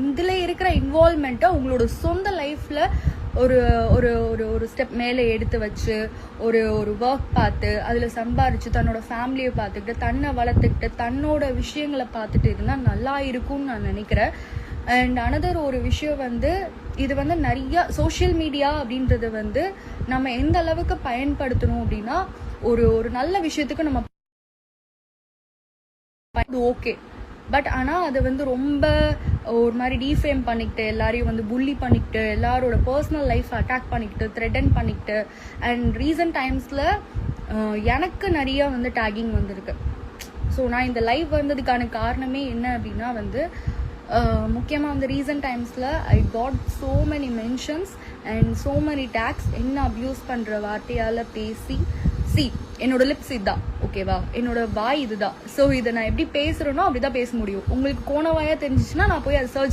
இதில் இருக்கிற இன்வால்மெண்ட்டை உங்களோட சொந்த லைஃப்பில் ஒரு ஒரு ஒரு ஒரு ஸ்டெப் மேலே எடுத்து வச்சு ஒரு ஒரு ஒர்க் பார்த்து அதில் சம்பாரித்து தன்னோட ஃபேமிலியை பார்த்துக்கிட்டு தன்னை வளர்த்துக்கிட்டு தன்னோட விஷயங்களை பார்த்துட்டு இருந்தால் நல்லா இருக்கும்னு நான் நினைக்கிறேன். அண்ட் அனதர் ஒரு விஷயம் இது நிறைய சோஷியல் மீடியா அப்படின்றது நம்ம எந்த அளவுக்கு பயன்படுத்தணும் அப்படின்னா ஒரு ஒரு நல்ல விஷயத்துக்கு நம்ம ஓகே. பட் ஆனால் அது ரொம்ப ஒரு மாதிரி டீஃபேம் பண்ணிக்கிட்டு எல்லாரையும் புல்லி பண்ணிக்கிட்டு எல்லாரோட பர்சனல் லைஃப் அட்டாக் பண்ணிக்கிட்டு த்ரெட்டன் பண்ணிக்கிட்டு அண்ட் ரீசன்ட் டைம்ஸில் எனக்கு நிறைய டேகிங் வந்திருக்கு. ஸோ நான் இந்த லைவ் வந்ததுக்கான காரணமே என்ன அப்படின்னா முக்கியமாக ரீசன்ட் டைம்ஸில் I got so many mentions and so many tags என்ன அப்யூஸ் பண்ணுற வார்த்தையால் பேசி என்னோட லிப்ஸ் இதுதான், ஓகேவா, என்னோட வாய் இதுதான். ஸோ இதை நான் எப்படி பேசுகிறேனோ அப்படி தான் பேச முடியும். உங்களுக்கு கோணவாயாக தெரிஞ்சிச்சுன்னா நான் போய் அதை சர்ஜரி